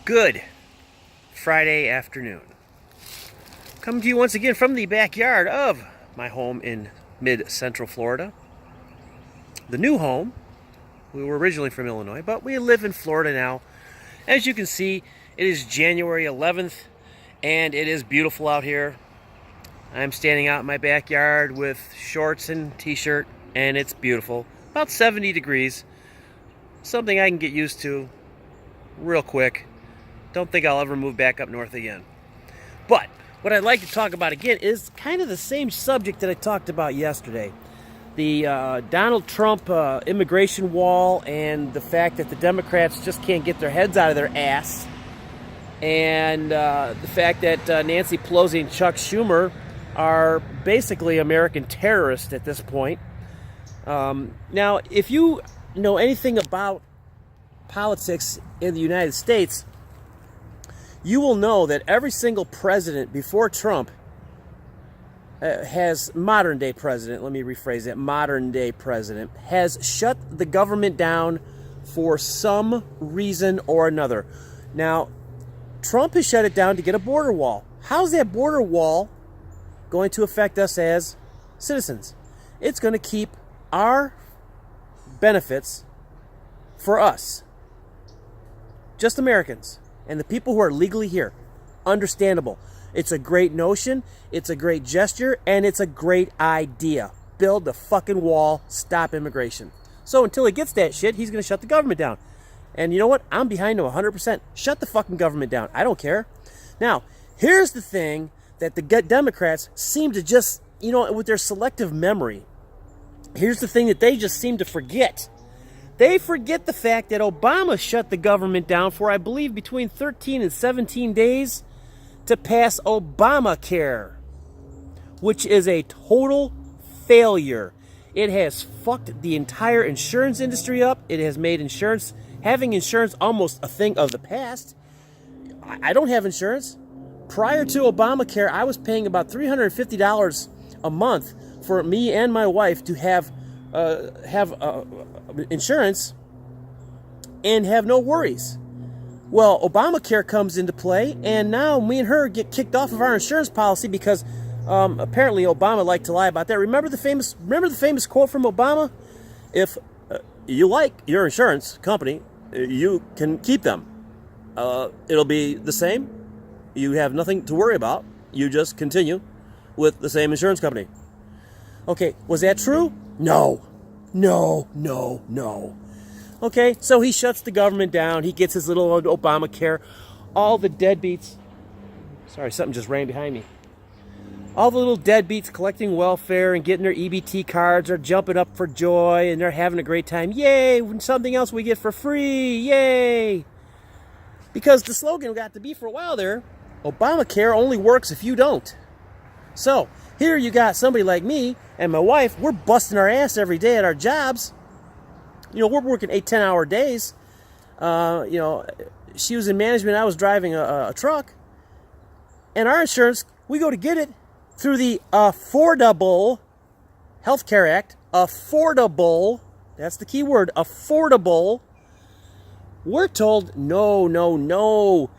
Good Friday afternoon. Coming to you once again from the backyard of my home in mid-central Florida. The new home. We were originally from Illinois, but we live in Florida now. As you can see, it is January 11th, and it is beautiful out here. I'm standing out in my backyard with shorts and t-shirt, and it's beautiful. About 70 degrees. Something I can get used to real quick. Don't think I'll ever move back up north again. But what I'd like to talk about again is kind of the same subject that I talked about yesterday. The Donald Trump immigration wall and the fact that the Democrats just can't get their heads out of their ass. And the fact that Nancy Pelosi and Chuck Schumer are basically American terrorists at this point. Now, if you know anything about politics in the United States, you will know that every single president before Trump modern day president has shut the government down for some reason or another. Now, Trump has shut it down to get a border wall. How's that border wall going to affect us as citizens? It's going to keep our benefits for us, just Americans, and the people who are legally here. Understandable. It's a great notion, it's a great gesture, and it's a great idea. Build the fucking wall, stop immigration. So until he gets that shit, he's going to shut the government down. And you know what? I'm behind him 100%. Shut the fucking government down. I don't care. Now, here's the thing that the Democrats seem to just, with their selective memory, here's the thing that they just seem to forget. They forget the fact that Obama shut the government down for, I believe, between 13 and 17 days to pass Obamacare, which is a total failure. It has fucked the entire insurance industry up. It has made having insurance almost a thing of the past. I don't have insurance. Prior to Obamacare, I was paying about $350 a month for me and my wife to have insurance and have no worries. Well, Obamacare comes into play, and now me and her get kicked off of our insurance policy because apparently Obama liked to lie about that. Remember the famous quote from Obama? If you like your insurance company, you can keep them. It'll be the same. You have nothing to worry about. You just continue with the same insurance company. Okay, was that true? No. Okay, so he shuts the government down. He gets his little Obamacare. All the deadbeats. Sorry, something just ran behind me. All the little deadbeats collecting welfare and getting their EBT cards are jumping up for joy, and they're having a great time. Yay, something else we get for free. Yay. Because the slogan got to be for a while there, Obamacare only works if you don't. So, here you got somebody like me and my wife. We're busting our ass every day at our jobs. We're working 8-10-hour days. She was in management. I was driving a truck. And our insurance, we go to get it through the Affordable Health Care Act. Affordable. That's the key word. Affordable. We're told, no.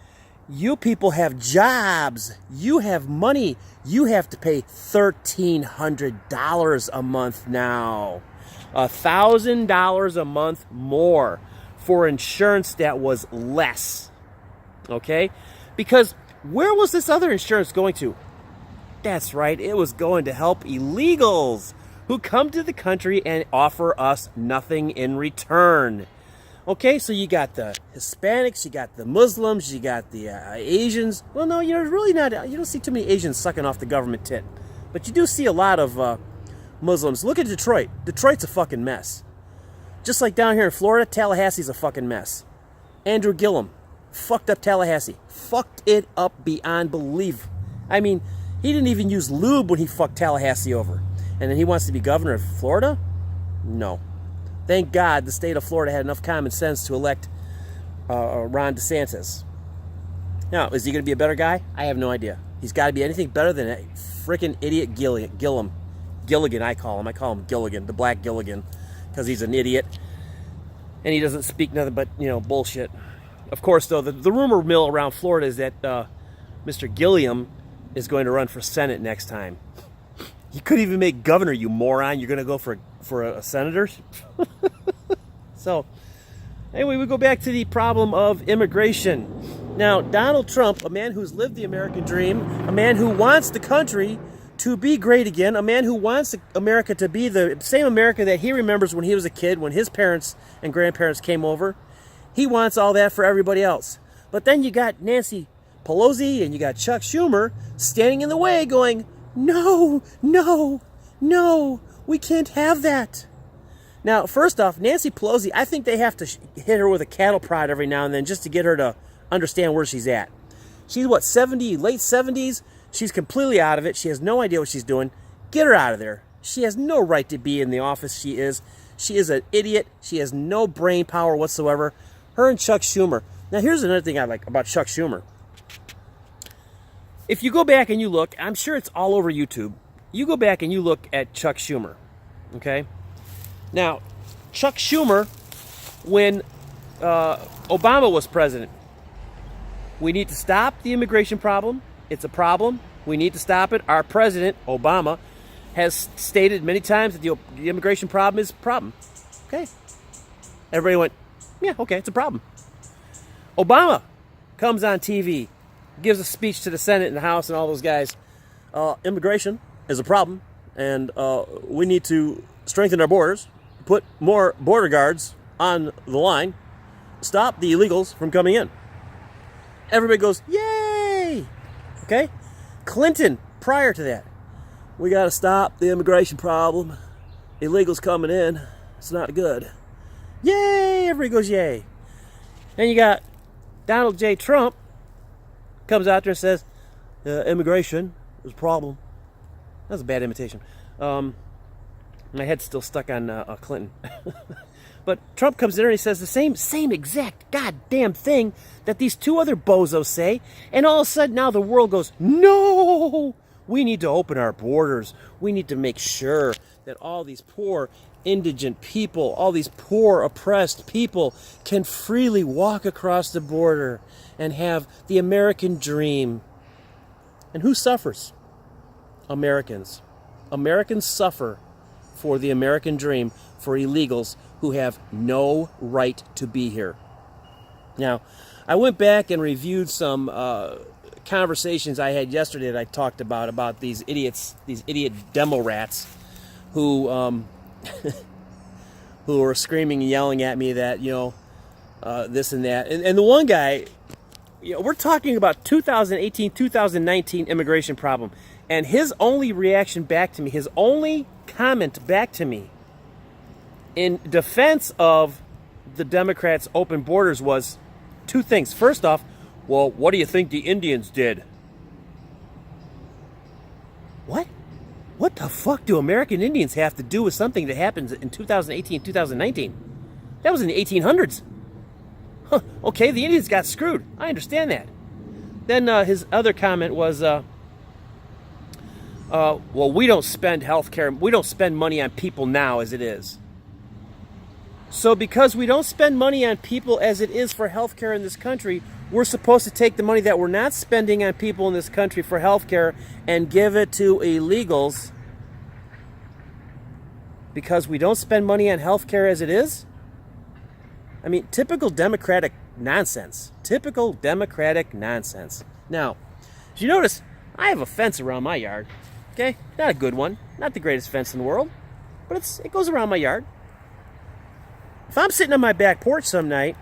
You people have jobs. You have money. You have to pay $1,300 a month now. $1,000 a month more for insurance that was less. Okay? Because where was this other insurance going to? That's right. It was going to help illegals who come to the country and offer us nothing in return. Okay, so you got the Hispanics, you got the Muslims, you got the Asians. Well, no, you don't see too many Asians sucking off the government tit. But you do see a lot of Muslims. Look at Detroit. Detroit's a fucking mess. Just like down here in Florida, Tallahassee's a fucking mess. Andrew Gillum fucked up Tallahassee. Fucked it up beyond belief. I mean, he didn't even use lube when he fucked Tallahassee over. And then he wants to be governor of Florida? No. Thank God the state of Florida had enough common sense to elect Ron DeSantis. Now, is he going to be a better guy? I have no idea. He's got to be anything better than a freaking idiot Gilligan, I call him. I call him Gilligan, the Black Gilligan, because he's an idiot. And he doesn't speak nothing but, bullshit. Of course, though, the rumor mill around Florida is that Mr. Gilliam is going to run for Senate next time. You couldn't even make governor, you moron. You're going to go for a senator? So, anyway, we go back to the problem of immigration. Now, Donald Trump, a man who's lived the American dream, a man who wants the country to be great again, a man who wants America to be the same America that he remembers when he was a kid, when his parents and grandparents came over. He wants all that for everybody else. But then you got Nancy Pelosi and you got Chuck Schumer standing in the way going, no, no, no, we can't have that. Now, first off, Nancy Pelosi, I think they have to hit her with a cattle prod every now and then just to get her to understand where she's at. She's, what, 70, late 70s? She's completely out of it. She has no idea what she's doing. Get her out of there. She has no right to be in the office she is. She is an idiot. She has no brain power whatsoever. Her and Chuck Schumer. Now, here's another thing I like about Chuck Schumer. If you go back and you look, I'm sure it's all over YouTube. You go back and you look at Chuck Schumer, okay? Now, Chuck Schumer, when Obama was president, we need to stop the immigration problem. It's a problem. We need to stop it. Our president, Obama, has stated many times that the immigration problem is a problem. Okay? Everybody went, yeah, okay, it's a problem. Obama comes on TV, gives a speech to the Senate and the House and all those guys. Immigration is a problem, and we need to strengthen our borders, put more border guards on the line, stop the illegals from coming in. Everybody goes, yay! Okay? Clinton, prior to that, we got to stop the immigration problem. Illegals coming in. It's not good. Yay! Everybody goes, yay. Then you got Donald J. Trump comes out there and says, immigration is a problem. That was a bad imitation. My head's still stuck on Clinton. But Trump comes in there and he says the same exact goddamn thing that these two other bozos say. And all of a sudden now the world goes, no! We need to open our borders. We need to make sure that all these poor indigent people, all these poor oppressed people can freely walk across the border and have the American dream. And who suffers? Americans. Americans suffer for the American dream, for illegals who have no right to be here. Now, I went back and reviewed some conversations I had yesterday that I talked about these idiots, these idiot demo rats who who were screaming and yelling at me that, this and that. And the one guy, we're talking about 2018, 2019 immigration problem. And his only reaction back to me, his only comment back to me in defense of the Democrats' open borders was two things. First off, well, what do you think the Indians did? What? What the fuck do American Indians have to do with something that happens in 2018, 2019? That was in the 1800s. Huh, okay, the Indians got screwed. I understand that. Then his other comment was, well, we don't spend healthcare, we don't spend money on people now as it is. So because we don't spend money on people as it is for healthcare in this country, we're supposed to take the money that we're not spending on people in this country for healthcare and give it to illegals because we don't spend money on healthcare as it is? I mean, typical Democratic nonsense. Typical Democratic nonsense. Now, as you notice, I have a fence around my yard. Okay? Not a good one. Not the greatest fence in the world. But it goes around my yard. If I'm sitting on my back porch some night,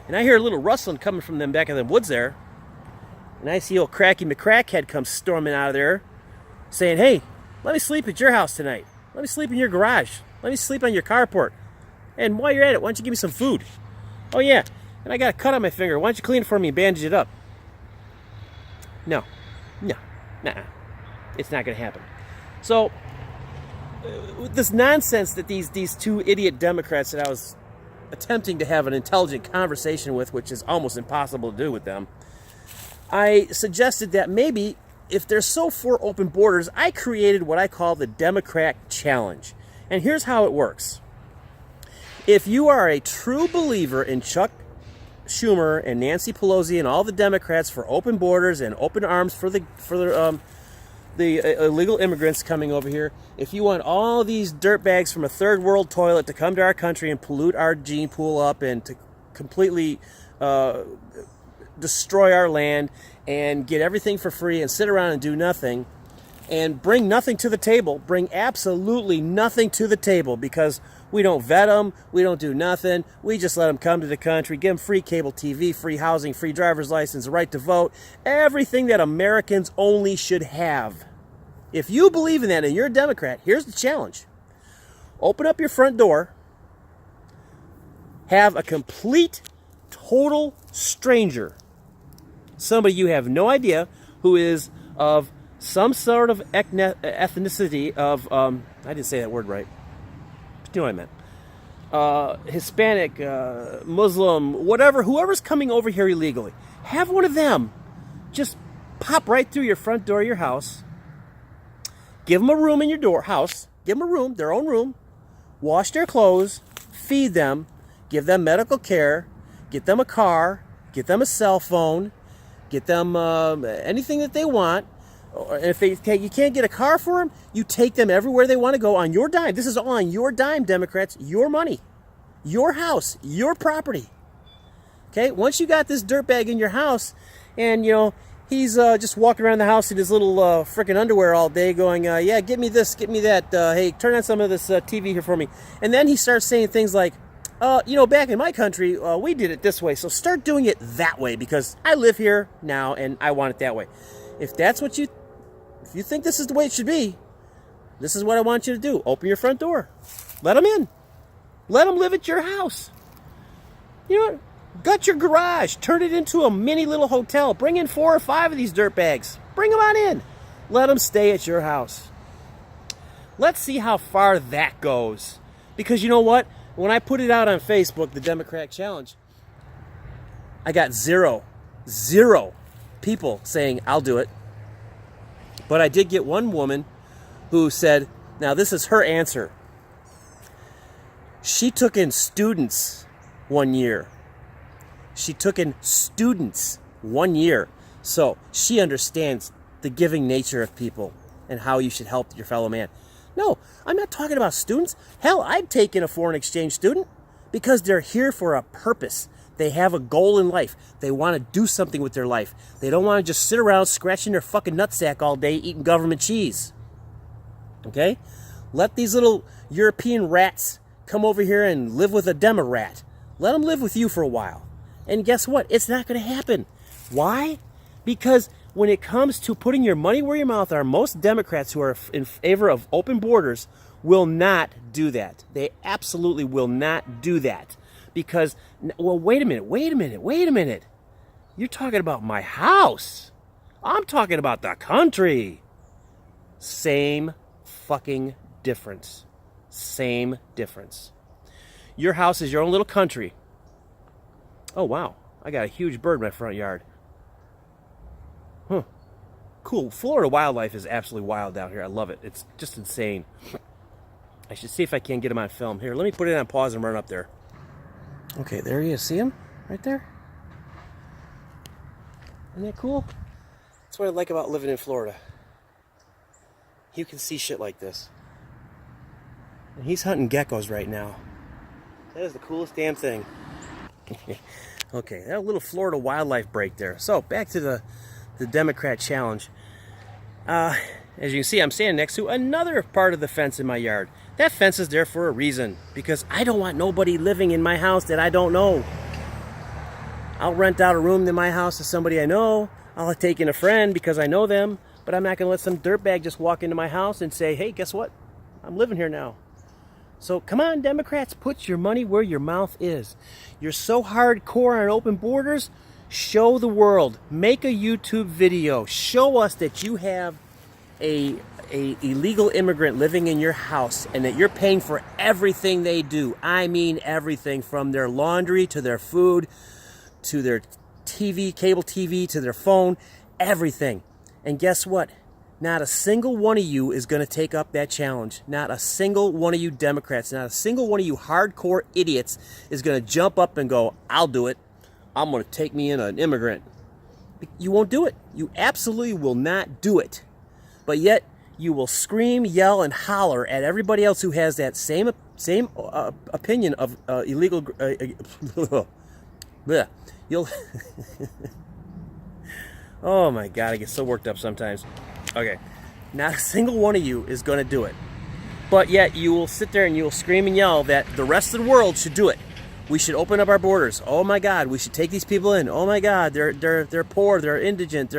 and I hear a little rustling coming from them back in the woods there, and I see old Cracky McCrackhead come storming out of there, saying, hey, let me sleep at your house tonight. Let me sleep in your garage. Let me sleep on your carport. And while you're at it, why don't you give me some food? Oh, yeah, and I got a cut on my finger. Why don't you clean it for me and bandage it up? No. It's not going to happen. So, with this nonsense that these two idiot Democrats that I was attempting to have an intelligent conversation with, which is almost impossible to do with them, I suggested that maybe if they're so for open borders, I created what I call the Democrat Challenge. And here's how it works. If you are a true believer in Chuck Schumer and Nancy Pelosi and all the Democrats for open borders and open arms for the illegal immigrants coming over here, if you want all these dirtbags from a third world toilet to come to our country and pollute our gene pool up and to completely destroy our land and get everything for free and sit around and do nothing and bring nothing to the table, bring absolutely nothing to the table, because we don't vet them, we don't do nothing, we just let them come to the country, give them free cable TV, free housing, free driver's license, right to vote, everything that Americans only should have. If you believe in that and you're a Democrat, here's the challenge. Open up your front door, have a complete, total stranger, somebody you have no idea who is of some sort of ethnicity of, I didn't say that word right. You know what I meant. Hispanic, Muslim, whatever, whoever's coming over here illegally. Have one of them just pop right through your front door of your house. Give them a room in your house. Give them a room, their own room. Wash their clothes. Feed them. Give them medical care. Get them a car. Get them a cell phone. Get them anything that they want. And if you can't get a car for them, you take them everywhere they want to go on your dime. This is all on your dime, Democrats. Your money, your house, your property. Okay? Once you got this dirtbag in your house, and, you know, he's just walking around the house in his little frickin' underwear all day going, yeah, get me this, get me that. Hey, turn on some of this TV here for me. And then he starts saying things like, you know, back in my country, we did it this way. So start doing it that way, because I live here now and I want it that way. If that's what if you think this is the way it should be, this is what I want you to do. Open your front door. Let them in. Let them live at your house. You know what? Gut your garage. Turn it into a mini little hotel. Bring in 4 or 5 of these dirtbags. Bring them on in. Let them stay at your house. Let's see how far that goes. Because you know what? When I put it out on Facebook, the Democratic Challenge, I got zero people saying, I'll do it. But I did get one woman who said, now this is her answer. She took in students 1 year. She took in students 1 year. So she understands the giving nature of people and how you should help your fellow man. No, I'm not talking about students. Hell, I'd take in a foreign exchange student because they're here for a purpose. They have a goal in life. They want to do something with their life. They don't want to just sit around scratching their fucking nutsack all day eating government cheese. Okay? Let these little European rats come over here and live with a Demo-rat. Let them live with you for a while. And guess what? It's not going to happen. Why? Because when it comes to putting your money where your mouth are, most Democrats who are in favor of open borders will not do that. They absolutely will not do that. Because, well, wait a minute. You're talking about my house. I'm talking about the country. Same fucking difference. Same difference. Your house is your own little country. Oh, wow. I got a huge bird in my front yard. Huh. Cool. Florida wildlife is absolutely wild down here. I love it. It's just insane. I should see if I can get him on film. Here, let me put it on pause and run up there. Okay, there he is. See him? Right there? Isn't that cool? That's what I like about living in Florida. You can see shit like this. And he's hunting geckos right now. That is the coolest damn thing. Okay, that little Florida wildlife break there. So, back to the Democrat challenge. As you can see, I'm standing next to another part of the fence in my yard. That fence is there for a reason, because I don't want nobody living in my house that I don't know. I'll rent out a room in my house to somebody I know. I'll take in a friend because I know them, but I'm not going to let some dirtbag just walk into my house and say, hey, guess what? I'm living here now. So come on, Democrats, put your money where your mouth is. You're so hardcore on open borders. Show the world. Make a YouTube video. Show us that you have a illegal immigrant living in your house and that you're paying for everything they do. I mean everything, from their laundry to their food to their TV, cable TV, to their phone, everything. And guess what? Not a single one of you is going to take up that challenge. Not a single one of you Democrats, not a single one of you hardcore idiots is going to jump up and go, I'll do it. I'm going to take me in an immigrant. You won't do it. You absolutely will not do it. But yet, you will scream, yell, and holler at everybody else who has that same opinion of illegal. Bleh. You'll. Oh my God, I get so worked up sometimes. Okay, not a single one of you is going to do it. But yet, you will sit there and you will scream and yell that the rest of the world should do it. We should open up our borders. Oh my God, we should take these people in. Oh my God, they're poor, they're indigent,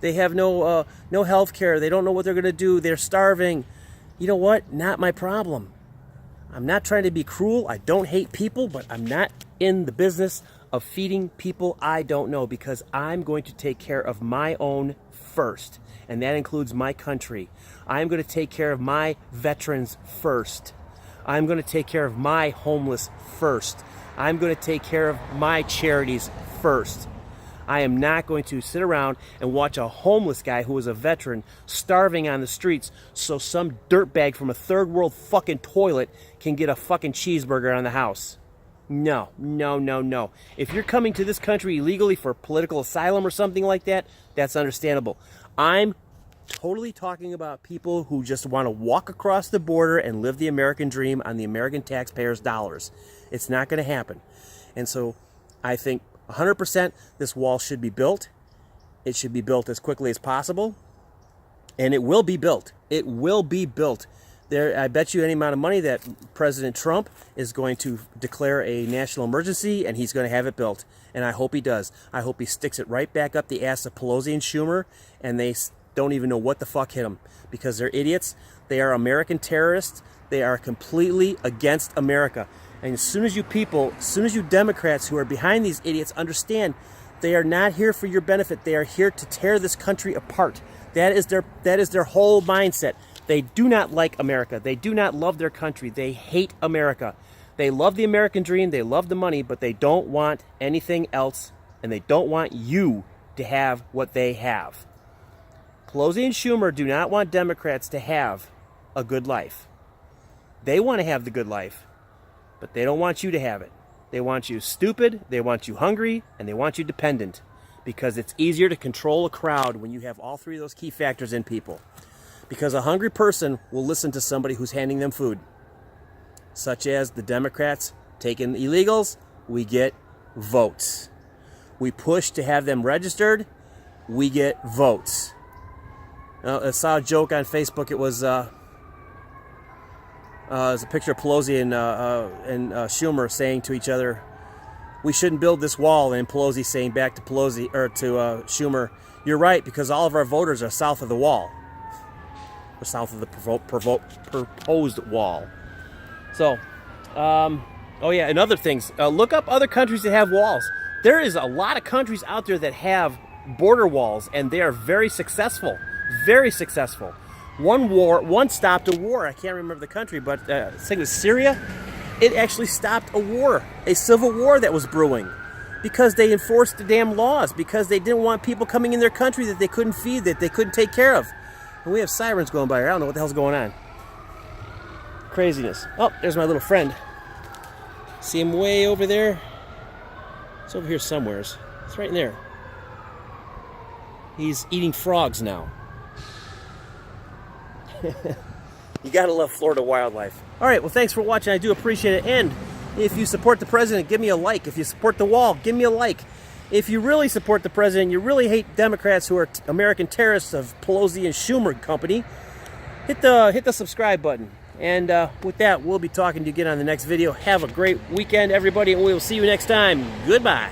they have no health care. They don't know what they're going to do. They're starving. You know what? Not my problem. I'm not trying to be cruel. I don't hate people, but I'm not in the business of feeding people I don't know, because I'm going to take care of my own first, and that includes my country. I'm going to take care of my veterans first. I'm going to take care of my homeless first. I'm going to take care of my charities first. I am not going to sit around and watch a homeless guy who is a veteran starving on the streets so some dirtbag from a third world fucking toilet can get a fucking cheeseburger on the house. No, no, no, no. If you're coming to this country illegally for political asylum or something like that, that's understandable. I'm totally talking about people who just want to walk across the border and live the American dream on the American taxpayers' dollars. It's not going to happen. And so I think 100% this wall should be built. It should be built as quickly as possible. And it will be built. It will be built. I bet you any amount of money that President Trump is going to declare a national emergency, and he's going to have it built. And I hope he does. I hope he sticks it right back up the ass of Pelosi and Schumer, and they don't even know what the fuck hit them, because they're idiots. They are American terrorists. They are completely against America. And as soon as you Democrats who are behind these idiots understand, they are not here for your benefit. They are here to tear this country apart. That is their whole mindset. They do not like America. They do not love their country. They hate America. They love the American dream. They love the money, but they don't want anything else, and they don't want you to have what they have. Pelosi and Schumer do not want Democrats to have a good life. They want to have the good life, but they don't want you to have it. They want you stupid, they want you hungry, and they want you dependent, because it's easier to control a crowd when you have all three of those key factors in people. Because a hungry person will listen to somebody who's handing them food. Such as the Democrats taking illegals, we get votes. We push to have them registered, we get votes. I saw a joke on Facebook. It was a picture of Pelosi and Schumer saying to each other, "We shouldn't build this wall," and Pelosi saying back to Schumer, "You're right, because all of our voters are south of the wall." Or south of the proposed wall. So, oh yeah, and other things. Look up other countries that have walls. There is a lot of countries out there that have border walls, and they are very successful. Very successful. One stopped a war. I can't remember the country, but I think it was Syria. It actually stopped a war, a civil war that was brewing, because they enforced the damn laws, because they didn't want people coming in their country that they couldn't feed, that they couldn't take care of. And we have sirens going by here. I don't know what the hell's going on. Craziness. Oh, there's my little friend. See him way over there? It's over here somewheres. It's right in there. He's eating frogs now. You gotta love Florida wildlife. All right, well, thanks for watching. I do appreciate it. And if you support the president, give me a like. If you support the wall, give me a like. If you really support the president, you really hate Democrats who are American terrorists of Pelosi and Schumer company, hit the subscribe button. And with that, we'll be talking to you again on the next video. Have a great weekend, everybody, and we will see you next time. Goodbye.